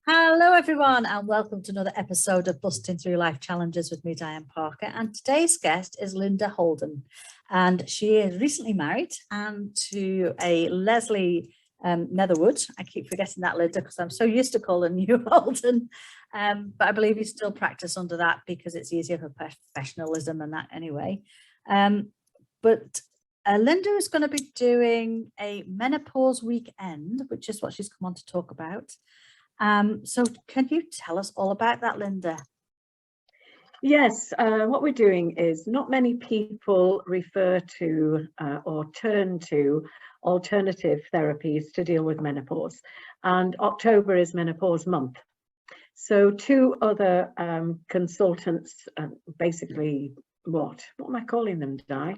Hello everyone and welcome to another episode of Busting Through Life Challenges with me, Diane Parker, and today's guest is Linda Holden, and she is recently married to a Leslie Netherwood. I keep forgetting that, Linda, because I'm so used to calling you Holden, but I believe you still practice under that because it's easier for professionalism and that anyway. But Linda is going to be doing a menopause weekend, which is what she's come on to talk about. So can you tell us all about that, Linda? Yes, what we're doing is not many people refer to or turn to alternative therapies to deal with menopause, and October is menopause month. So two other consultants, basically, what am I calling them, Di?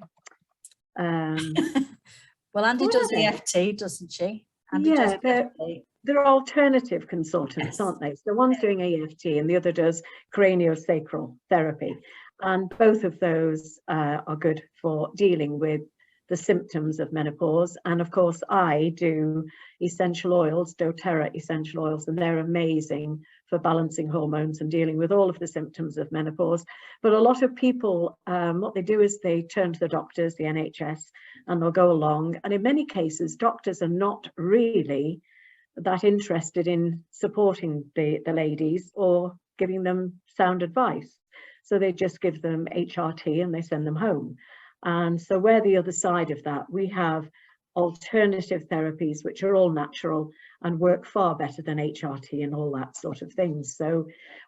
Well, Andy does EFT, doesn't she? Andy yeah, does they're alternative consultants, yes. Aren't they? So one's doing EFT and the other does craniosacral therapy. And both of those are good for dealing with the symptoms of menopause. And of course, I do essential oils, doTERRA essential oils, and they're amazing for balancing hormones and dealing with all of the symptoms of menopause. But a lot of people, what they do is they turn to the doctors, the NHS, and they'll go along. And in many cases, doctors are not really that interested in supporting the ladies or giving them sound advice. So they just give them HRT and they send them home. And so we're the other side of that. We have alternative therapies, which are all natural and work far better than HRT and all that sort of things. So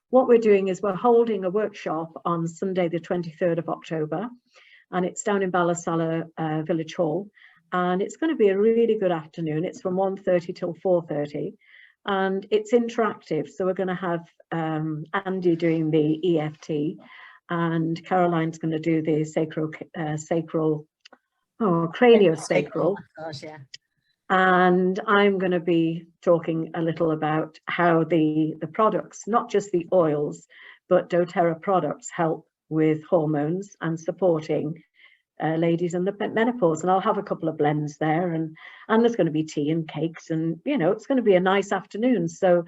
what we're doing is we're holding a workshop on Sunday, the 23rd of October, and it's down in Ballasalla Village Hall. And it's going to be a really good afternoon. It's from 1:30 till 4:30, and it's interactive. So we're going to have Andy doing the EFT, and Caroline's going to do the craniosacral. Oh, gosh, yeah. And I'm going to be talking a little about how the products, not just the oils, but doTERRA products, help with hormones and supporting ladies in the menopause. And I'll have a couple of blends there, and there's going to be tea and cakes, and it's going to be a nice afternoon. So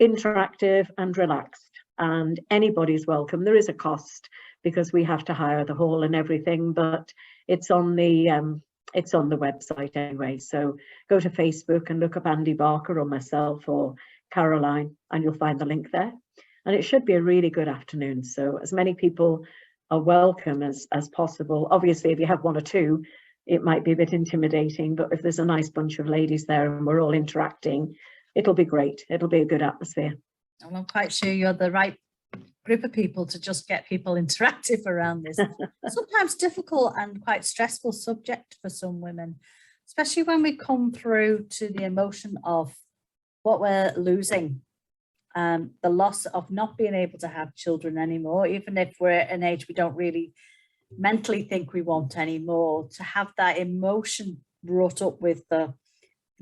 interactive and relaxed, and anybody's welcome. There is a cost because we have to hire the hall and everything, but it's on the website anyway. So go to Facebook and look up Andy Barker or myself or Caroline, and you'll find the link there. And it should be a really good afternoon. So as many people are welcome as possible. Obviously, if you have one or two, it might be a bit intimidating, but if there's a nice bunch of ladies there and we're all interacting, it'll be great. It'll be a good atmosphere. Well, I'm quite sure you're the right group of people to just get people interactive around this. Sometimes difficult and quite stressful subject for some women, especially when we come through to the emotion of what we're losing. The loss of not being able to have children anymore, even if we're at an age we don't really mentally think we want anymore, to have that emotion brought up with the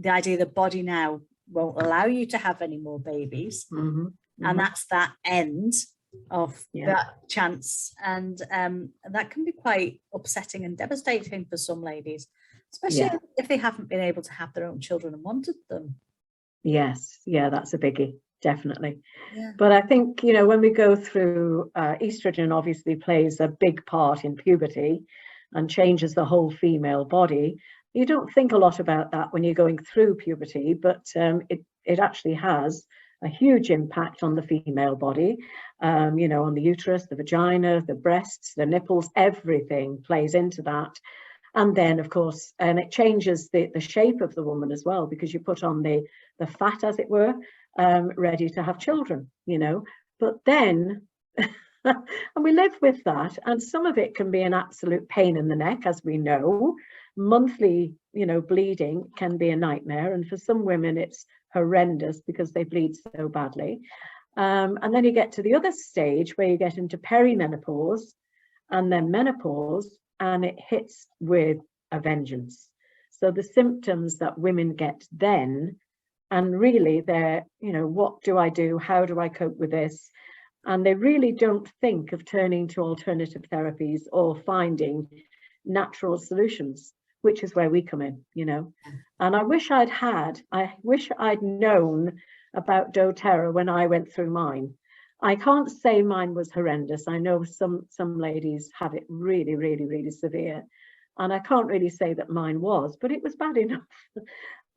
idea the body now won't allow you to have any more babies. Mm-hmm. Mm-hmm. And that's that end of that chance. And that can be quite upsetting and devastating for some ladies, especially if they haven't been able to have their own children and wanted them. Yes, that's a biggie. Definitely. But I think, when we go through, estrogen obviously plays a big part in puberty and changes the whole female body. You don't think a lot about that when you're going through puberty, but it actually has a huge impact on the female body, on the uterus, the vagina, the breasts, the nipples, everything plays into that. And then, of course, and it changes the shape of the woman as well, because you put on the fat, as it were, ready to have children, but then and we live with that, and some of it can be an absolute pain in the neck, as we know. Monthly bleeding can be a nightmare, and for some women it's horrendous because they bleed so badly, and then you get to the other stage where you get into perimenopause and then menopause, and it hits with a vengeance. So the symptoms that women get then, and really they're, what do I do? How do I cope with this? And they really don't think of turning to alternative therapies or finding natural solutions, which is where we come in, And I wish I'd known about doTERRA when I went through mine. I can't say mine was horrendous. I know some ladies have it really, really, really severe. And I can't really say that mine was, but it was bad enough.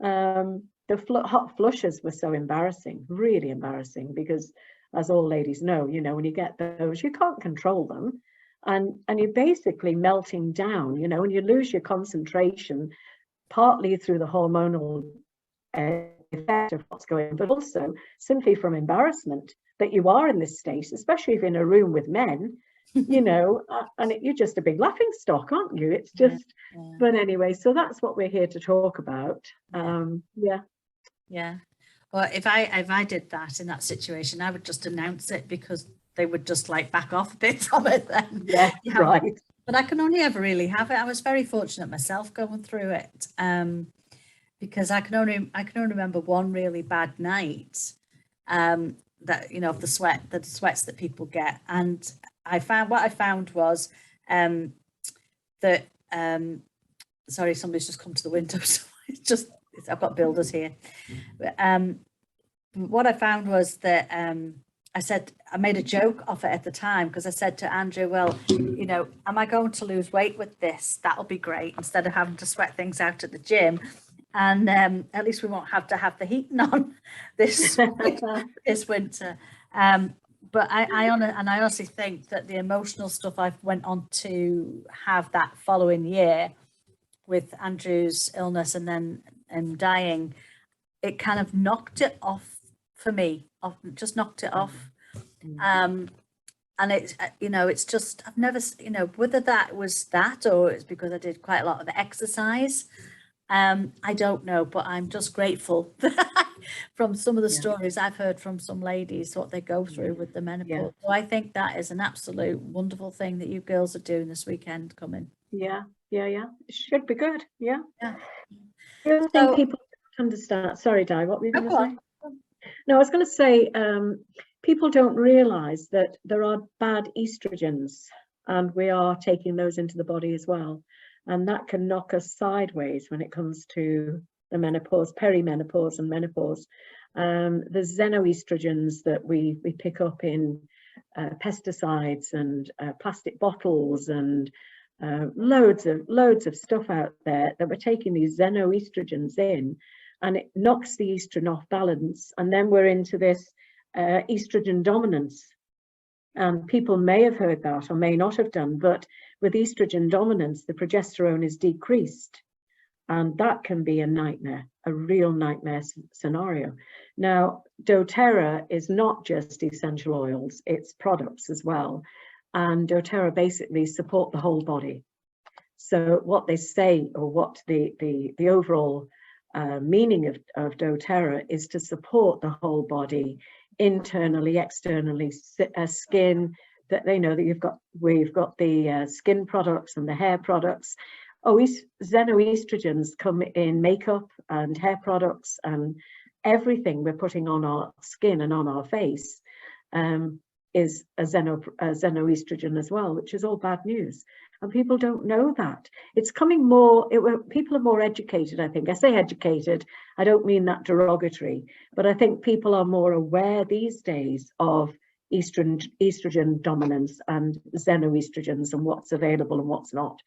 The hot flushes were so embarrassing, really embarrassing, because as all ladies know, you know, when you get those, you can't control them. And you're basically melting down, you know, and you lose your concentration, partly through the hormonal effect of what's going on, but also simply from embarrassment that you are in this state, especially if in a room with men, you know, and you're just a big laughing stock, aren't you? It's just, but anyway, so that's what we're here to talk about. Yeah. Well, if I did that in that situation, I would just announce it, because they would just like back off a bit from it then. Yeah, right. But I can only ever really have it. I was very fortunate myself going through it, because I can only remember one really bad night, that, you know, of the sweats that people get. And what I found was that sorry, somebody's just come to the window, so I've got builders here. What I found was that I made a joke of it at the time, because I said to Andrew, well, you know, am I going to lose weight with this? That'll be great, instead of having to sweat things out at the gym. And at least we won't have to have the heating on this winter. But I honestly think that the emotional stuff I went on to have that following year with Andrew's illness and then dying, it kind of knocked it off for me. Just knocked it off. And it's, you know, it's just, I've never, you know, whether that was that or it's because I did quite a lot of exercise. I don't know, but I'm just grateful from some of the stories I've heard from some ladies, what they go through with the menopause. So I think that is an absolute wonderful thing that you girls are doing this weekend coming. It should be good. The other thing people don't understand, sorry Di, what were you going to say? No, I was going to say, people don't realize that there are bad estrogens, and we are taking those into the body as well. And that can knock us sideways when it comes to the menopause, perimenopause and menopause. The xenoestrogens that we pick up in pesticides and plastic bottles and loads of stuff out there, that we're taking these xenoestrogens in, and it knocks the estrogen off balance. And then we're into this estrogen dominance. And people may have heard that or may not have done, but with estrogen dominance, the progesterone is decreased. And that can be a nightmare, a real nightmare scenario. Now, doTERRA is not just essential oils, it's products as well. And doTERRA basically support the whole body. So what they say, or what the overall meaning of doTERRA is to support the whole body, internally, externally, skin, that they know that we've got the skin products and the hair products. Xenoestrogens come in makeup and hair products, and everything we're putting on our skin and on our face is a xenoestrogen as well, which is all bad news. And people don't know that. It's coming more, people are more educated, I think. I say educated, I don't mean that derogatory, but I think people are more aware these days of estrogen dominance and xenoestrogens and what's available and what's not.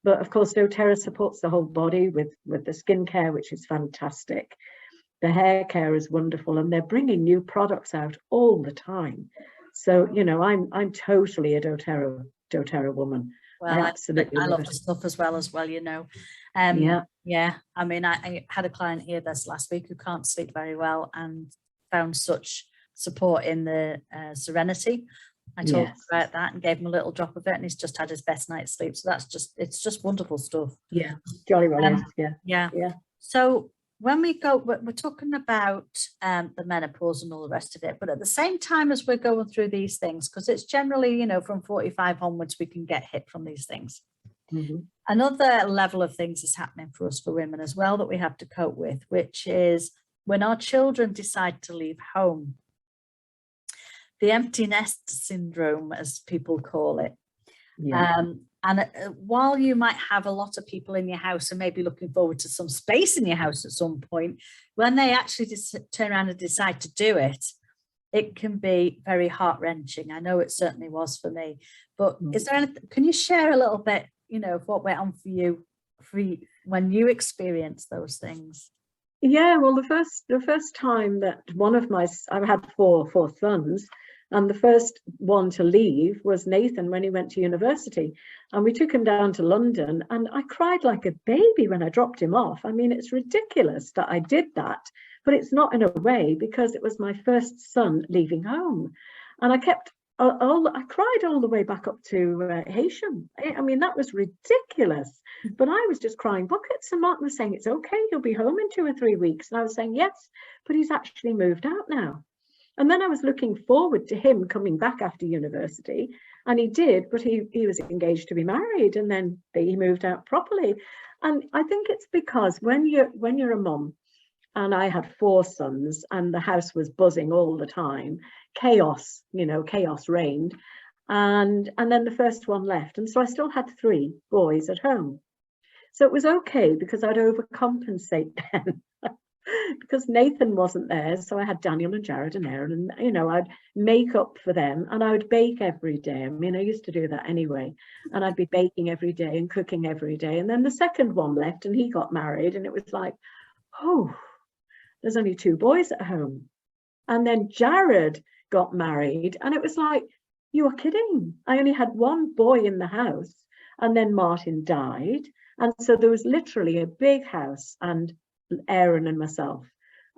But of course, doTERRA supports the whole body with the skincare, which is fantastic. The hair care is wonderful, and they're bringing new products out all the time. So, you know, I'm totally a doTERRA woman. Well, I love the stuff as well, you know. Yeah. I mean, I had a client here this last week who can't sleep very well, and found such support in the Serenity. I told him about that and gave him a little drop of it, and he's just had his best night's sleep. So it's just wonderful stuff. Yeah, jolly well. Yeah. So when we're talking about the menopause and all the rest of it, but at the same time as we're going through these things, because it's generally, you know, from 45 onwards, we can get hit from these things. Mm-hmm. Another level of things is happening for us, for women as well, that we have to cope with, which is when our children decide to leave home. The empty nest syndrome, as people call it. And while you might have a lot of people in your house and maybe looking forward to some space in your house at some point, when they actually just turn around and decide to do it, it can be very heart-wrenching. I know it certainly was for me. But is there anything, can you share a little bit, you know, of what went on for you when you experienced those things? Yeah, well, the first time that I had four sons, and the first one to leave was Nathan when he went to university. And we took him down to London, and I cried like a baby when I dropped him off. I mean, it's ridiculous that I did that, but it's not in a way, because it was my first son leaving home. And I cried all the way back up to Haitian. I mean, that was ridiculous. But I was just crying buckets, and Martin was saying, it's okay, he'll be home in 2 or 3 weeks. And I was saying, yes, but he's actually moved out now. And then I was looking forward to him coming back after university, and he did, but he was engaged to be married, and then he moved out properly. And I think it's because when you're a mum, and I had 4 sons, and the house was buzzing all the time, chaos reigned, and then the first one left, and so I still had 3 boys at home. So it was okay, because I'd overcompensate then. Because Nathan wasn't there, so I had Daniel and Jared and Aaron, and you know, I'd make up for them, and I would bake every day. I mean, I used to do that anyway, and I'd be baking every day and cooking every day. And then the second one left, and he got married, and it was like, oh, there's only 2 boys at home. And then Jared got married, and it was like, you are kidding. I only had 1 boy in the house, and then Martin died, and so there was literally a big house and Aaron and myself,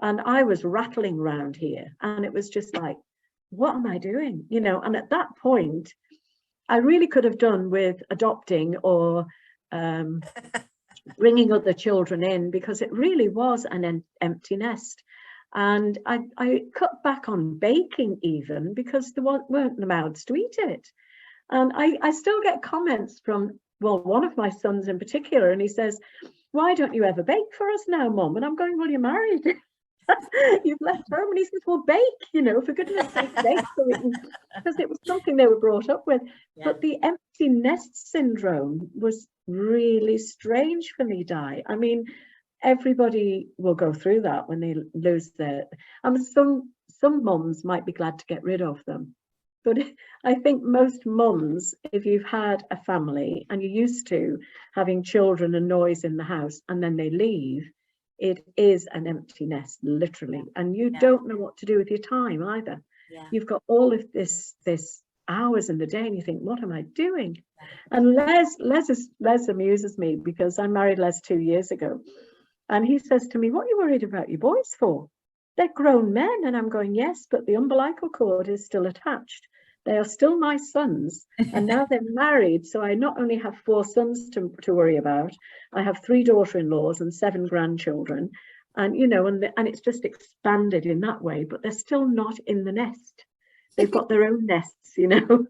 and I was rattling around here, and it was just like, what am I doing, you know? And at that point I really could have done with adopting or bringing other children in, because it really was an empty nest. And I cut back on baking, even because there weren't the mouths to eat it. And I still get comments from, well, one of my sons in particular, and he says, why don't you ever bake for us now, Mum? And I'm going, well, you're married. You've left home. And he says, well, bake, you know, for goodness sake, bake. Because it was something they were brought up with. Yeah. But the empty nest syndrome was really strange for me, Di. I mean, everybody will go through that when they lose their, some mums might be glad to get rid of them. But I think most mums, if you've had a family and you're used to having children and noise in the house, and then they leave, it is an empty nest, literally. And you don't know what to do with your time either. Yeah. You've got all of this hours in the day, and you think, what am I doing? And Les amuses me, because I married Les 2 years ago. And he says to me, what are you worried about your boys for? They're grown men. And I'm going, yes, but the umbilical cord is still attached. They are still my sons, and now they're married. So I not only have 4 sons to worry about, I have 3 daughter-in-laws and 7 grandchildren, and you know, and it's just expanded in that way. But they're still not in the nest. They've got their own nests, you know.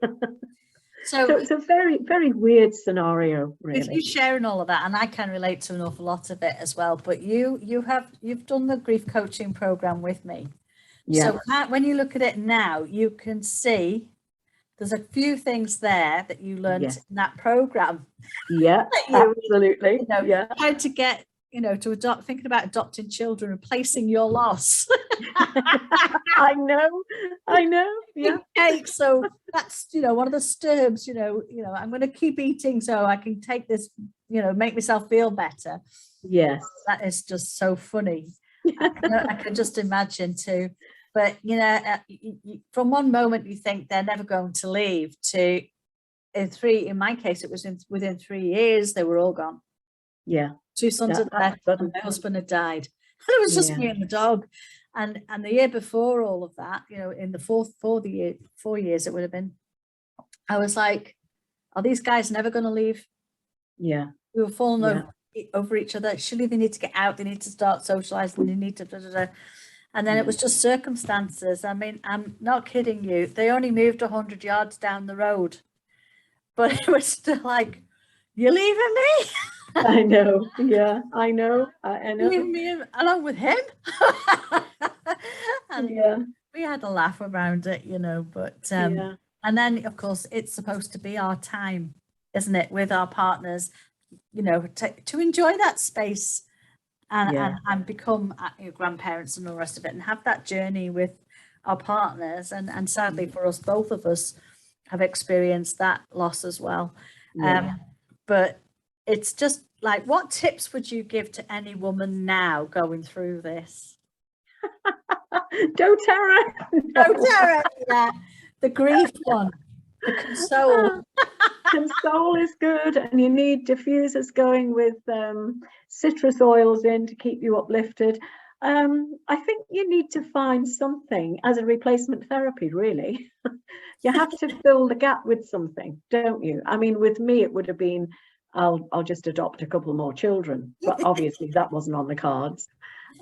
So it's a very, very weird scenario, really. With you sharing all of that, and I can relate to an awful lot of it as well. But you've done the grief coaching program with me. Yeah. So when you look at it now, you can see there's a few things there that you learned in that program. Yeah, absolutely. You know, how to get, you know, to adopt, thinking about adopting children, replacing your loss. I know. Yeah. Okay, so that's, you know, one of the stirps, you know, I'm going to keep eating so I can take this, you know, make myself feel better. Yes. That is just so funny. I can just imagine too. But, you know, from one moment you think they're never going to leave to in my case, it was within 3 years, they were all gone. Yeah. 2 sons had left, and my husband had died. And it was just me and the dog. And the year before all of that, you know, in the 4 years it would have been, I was like, are these guys never going to leave? Yeah. We were falling over each other. Surely they need to get out. They need to start socializing. They need to... And then it was just circumstances. I mean, I'm not kidding you. They only moved 100 yards down the road. But it was still like, you're leaving me? I know. Yeah, I know. I know. Leaving me along with him? And we had a laugh around it, you know. But and then, of course, it's supposed to be our time. isn't it, with our partners, you know, to enjoy that space and become grandparents and all the rest of it, and have that journey with our partners. And sadly for us, both of us have experienced that loss as well. But it's just like, what tips would you give to any woman now going through this? doTERRA. doTERRA, yeah, the grief one, the console. Console is good, and you need diffusers going with citrus oils in to keep you uplifted. I think you need to find something as a replacement therapy, really. You have to fill the gap with something, don't you? I mean, with me, it would have been, I'll just adopt a couple more children, but obviously that wasn't on the cards.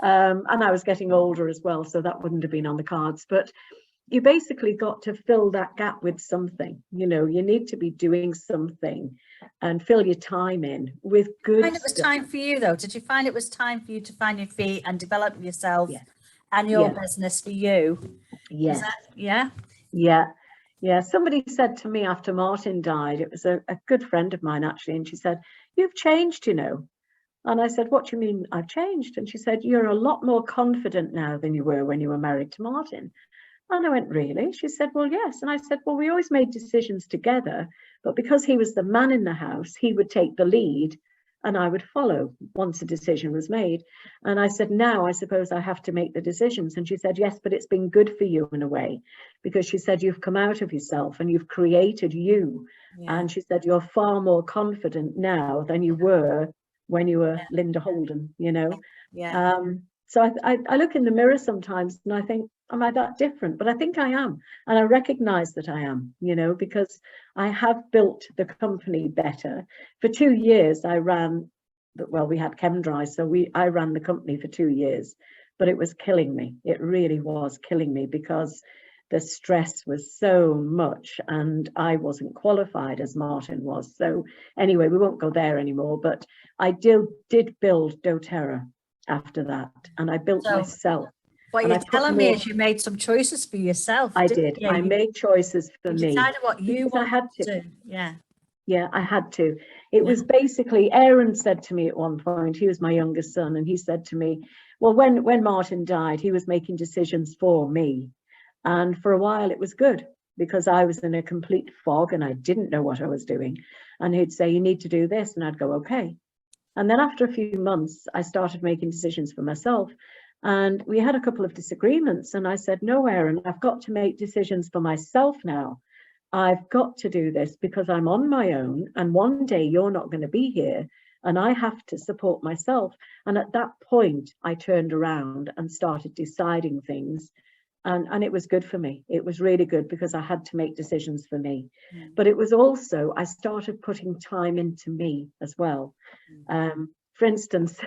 And I was getting older as well, so that wouldn't have been on the cards. But you basically got to fill that gap with something. You know, you need to be doing something and fill your time in with good stuff. It was time for you, though. Did you find it was time for you to find your feet and develop yourself and your business for you? Yes. Yeah. Somebody said to me after Martin died, it was a good friend of mine actually, and she said, "You've changed, you know." And I said, "What do you mean I've changed?" And she said, "You're a lot more confident now than you were when you were married to Martin." And I went, "Really?" She said, "Well, yes." And I said, "Well, we always made decisions together, but because he was the man in the house, he would take the lead and I would follow once a decision was made." And I said, "Now I suppose I have to make the decisions." And she said, "Yes, but it's been good for you in a way," because she said, "You've come out of yourself and you've created you." And she said, "You're far more confident now than you were when you were Linda Holden, you know." So I look in the mirror sometimes and I think, am I that different? But I think I am. And I recognize that I am, you know, because I have built the company better. For 2 years, I ran, well, we had ChemDry, so I ran the company for 2 years, but it was killing me. It really was killing me because the stress was so much and I wasn't qualified as Martin was. So anyway, we won't go there anymore, but I did build doTERRA after that, and I built myself. What you're telling me is you made some choices for yourself. I did. I made choices for me. You decided what you wanted to do. Yeah, I had to. It was basically, Aaron said to me at one point, he was my youngest son, and he said to me, well, when Martin died, he was making decisions for me. And for a while it was good because I was in a complete fog and I didn't know what I was doing. And he'd say, "You need to do this." And I'd go, "Okay." And then after a few months, I started making decisions for myself. And we had a couple of disagreements. And I said, "No, Aaron, I've got to make decisions for myself now. I've got to do this because I'm on my own. And one day you're not going to be here. And I have to support myself." And at that point, I turned around and started deciding things. And it was good for me. It was really good because I had to make decisions for me. But it was also, I started putting time into me as well. For instance,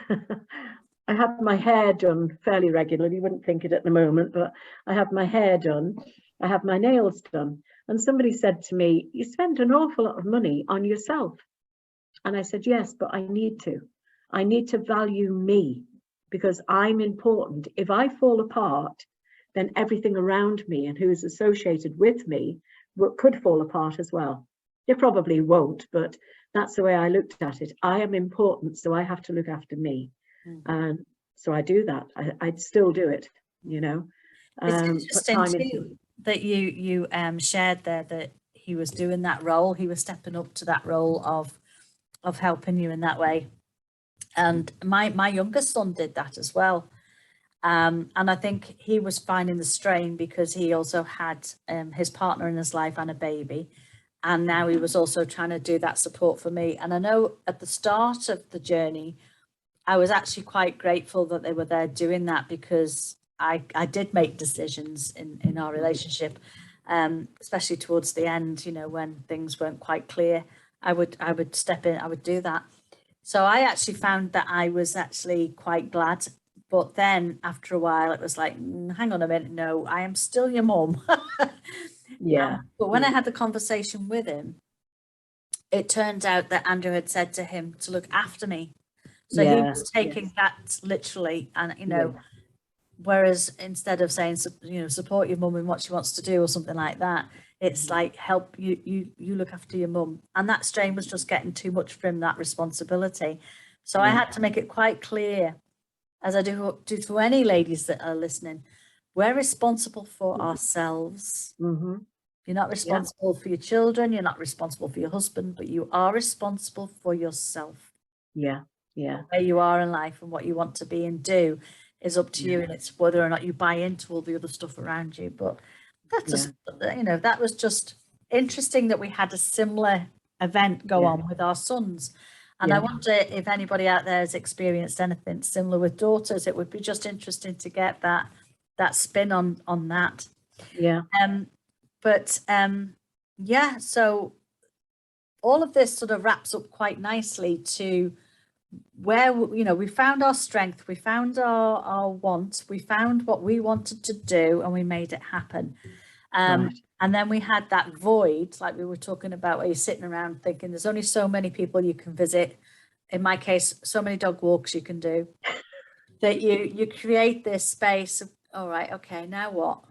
I have my hair done fairly regularly. You wouldn't think it at the moment, but I have my hair done. I have my nails done. And somebody said to me, "You spend an awful lot of money on yourself." And I said, "Yes, but I need to. I need to value me because I'm important. If I fall apart, then everything around me and who is associated with me could fall apart as well." It probably won't, but that's the way I looked at it. I am important, so I have to look after me. And so I do that. I'd still do it, you know. It's interesting too that you shared there that he was doing that role. He was stepping up to that role of helping you in that way. And my youngest son did that as well. And I think he was finding the strain because he also had his partner in his life and a baby. And now he was also trying to do that support for me. And I know at the start of the journey, I was actually quite grateful that they were there doing that because I did make decisions in our relationship, especially towards the end, you know, when things weren't quite clear. I would step in, I would do that. So I actually found that I was actually quite glad. But then after a while, it was like, hang on a minute, no, I am still your mum. But when I had the conversation with him, it turned out that Andrew had said to him to look after me. So he was taking that literally. And, you know, whereas instead of saying, you know, support your mum in what she wants to do or something like that, It's like, help you look after your mum. And that strain was just getting too much from that responsibility. So I had to make it quite clear, as I do to any ladies that are listening, we're responsible for ourselves. Mm-hmm. You're not responsible for your children, you're not responsible for your husband, but you are responsible for yourself. Yeah. Where you are in life and what you want to be and do is up to you, and it's whether or not you buy into all the other stuff around you. But that's just, you know, that was just interesting that we had a similar event go on with our sons. And I wonder if anybody out there has experienced anything similar with daughters. It would be just interesting to get that spin on that. Yeah. Yeah, so all of this sort of wraps up quite nicely to where, you know, we found our strength, we found our wants, we found what we wanted to do, and we made it happen. And then we had that void, like we were talking about, where you're sitting around thinking there's only so many people you can visit. In my case, so many dog walks you can do, that you create this space of, all right, okay, now what?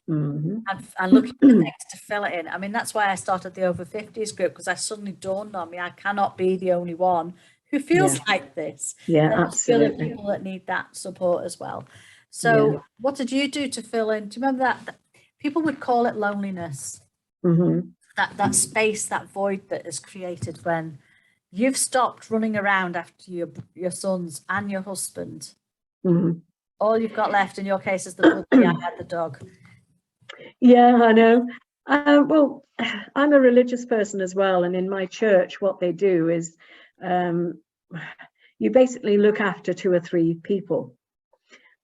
And looking for things to fill it in. I mean, that's why I started the over 50s group, because I suddenly dawned on me, I cannot be the only one who feels like this. Absolutely. There are people that need that support as well. So what did you do to fill in? Do you remember that people would call it loneliness? That space, that void that is created when you've stopped running around after your sons and your husband. All you've got left in your case is the puppy and the dog. Yeah, I know. Well, I'm a religious person as well, and in my church, what they do is you basically look after 2 or 3 people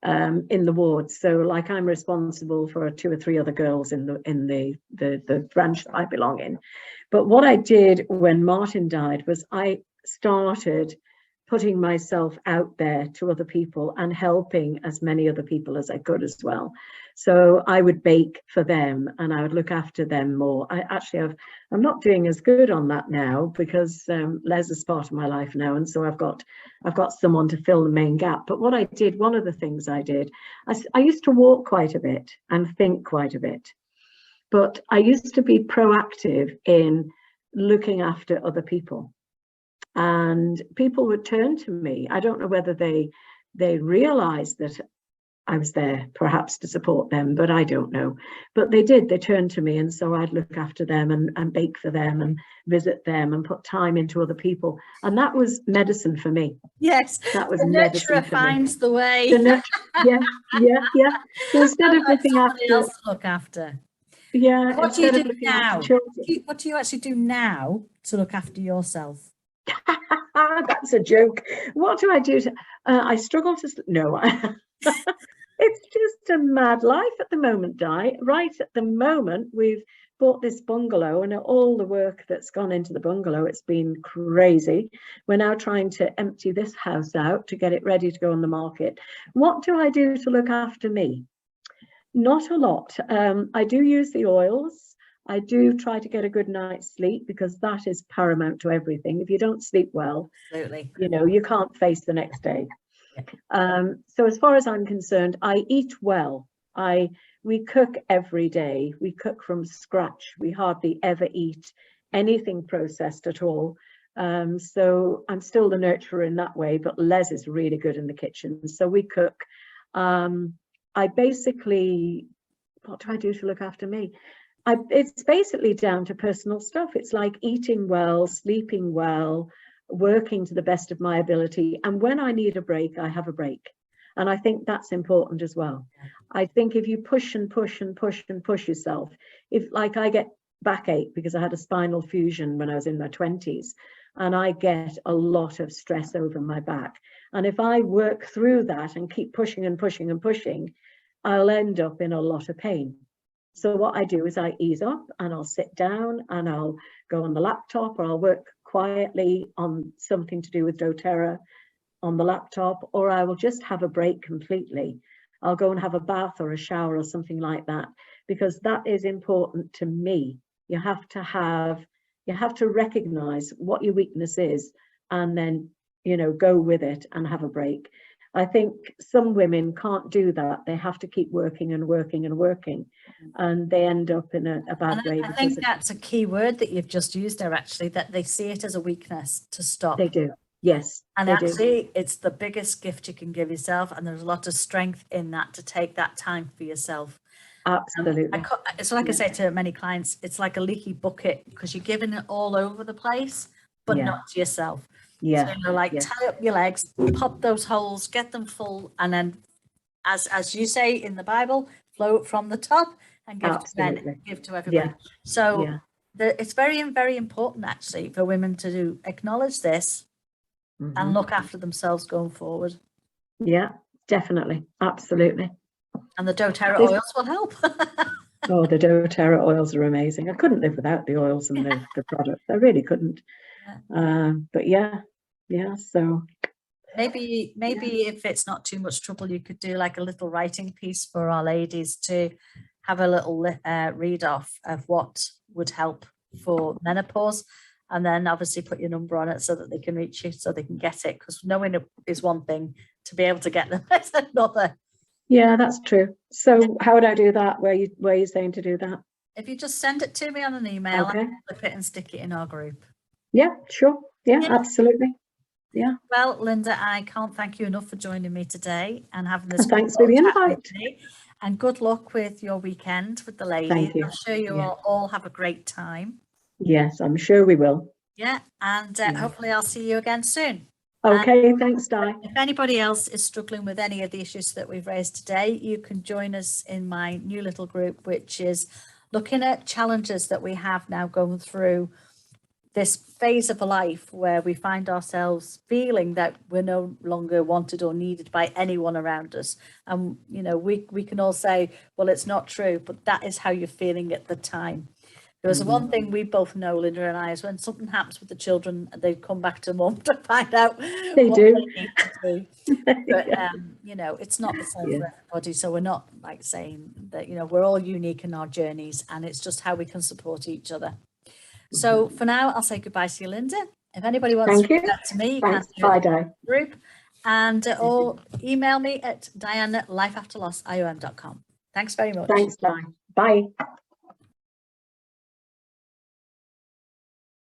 in the wards. So, like, I'm responsible for 2 or 3 other girls in the branch that I belong in. But what I did when Martin died was I started putting myself out there to other people and helping as many other people as I could as well. So I would bake for them and I would look after them more. I'm not doing as good on that now because Les is part of my life now, and so I've got someone to fill the main gap. But what I did, one of the things I did, I used to walk quite a bit and think quite a bit, but I used to be proactive in looking after other people. And people would turn to me. I don't know whether they realized that I was there perhaps to support them, but I don't know. But they did, they turned to me, and so I'd look after them and bake for them and visit them and put time into other people. And that was medicine for me. Yes, that was the medicine nurturer for finds me. the way. Yeah. So instead of looking after else to look after. Yeah. What do you do now? Children. What do you actually do now to look after yourself? That's a joke. What do I do? I struggle to no. It's just a mad life at the moment, Di. Right at the moment, we've bought this bungalow, and all the work that's gone into the bungalow, it's been crazy. We're now trying to empty this house out to get it ready to go on the market. What do I do to look after me? Not a lot. I do use the oils. I do try to get a good night's sleep, because that is paramount to everything. If you don't sleep well, absolutely, you know, you can't face the next day. So as far as I'm concerned, I eat well. We cook every day. We cook from scratch. We hardly ever eat anything processed at all. So I'm still the nurturer in that way, but Les is really good in the kitchen. So we cook. I basically, what do I do to look after me? It's basically down to personal stuff. It's like eating well, sleeping well, working to the best of my ability. And when I need a break, I have a break. And I think that's important as well. I think if you push and push and push and push yourself, if, like, I get backache because I had a spinal fusion when I was in my 20s, and I get a lot of stress over my back. And if I work through that and keep pushing and pushing and pushing, I'll end up in a lot of pain. So what I do is I ease up and I'll sit down and I'll go on the laptop, or I'll work quietly on something to do with doTERRA on the laptop, or I will just have a break completely. I'll go and have a bath or a shower or something like that, because that is important to me. You have to recognize what your weakness is, and then, you know, go with it and have a break. I think some women can't do that. They have to keep working and working and working, and they end up in a bad way. I think that's a key word that you've just used there, actually, that they see it as a weakness to stop. They do. Yes. And actually, it's the biggest gift you can give yourself. And there's a lot of strength in that, to take that time for yourself. Absolutely. So like I say to many clients, it's like a leaky bucket, because you're giving it all over the place, but not to yourself. Yeah. So, you know, like tie up your legs, pop those holes, get them full, and then, as you say in the Bible, flow from the top and give to men, give to everybody. So it's very, very important, actually, for women to acknowledge this and look after themselves going forward. Yeah, definitely. Absolutely. And the doTERRA oils will help. Oh, the doTERRA oils are amazing. I couldn't live without the oils and the products. I really couldn't. But so maybe if it's not too much trouble, you could do like a little writing piece for our ladies to have a little read off of what would help for menopause, and then obviously put your number on it so that they can reach you, so they can get it, because knowing it is one thing, to be able to get them is another. Yeah, that's true. So how would I do that? Where you saying to do that? If you just send it to me on an email, I'll flip it and stick it in our group. Yeah, sure. Yeah, absolutely. Yeah. Well, Linda, I can't thank you enough for joining me today and having this. Thanks for the invite. And good luck with your weekend with the ladies. Thank you. I'm sure you will all have a great time. Yes, I'm sure we will. Yeah, and hopefully I'll see you again soon. Okay, thanks, Di. If anybody else is struggling with any of the issues that we've raised today, you can join us in my new little group, which is looking at challenges that we have now going through this phase of life where we find ourselves feeling that we're no longer wanted or needed by anyone around us. And, you know, we can all say, well, it's not true, but that is how you're feeling at the time. There's one thing we both know, Linda and I, is when something happens with the children, they come back to mum to find out they what do. They need to do. But, you know, it's not the same for everybody. So we're not like saying that, you know, we're all unique in our journeys, and it's just how we can support each other. So for now, I'll say goodbye to you, Linda. If anybody wants to reach out to me, you can do it in the group, and or email me at diane@lifeafterlossiom.com. Thanks very much. Thanks, Di. Bye.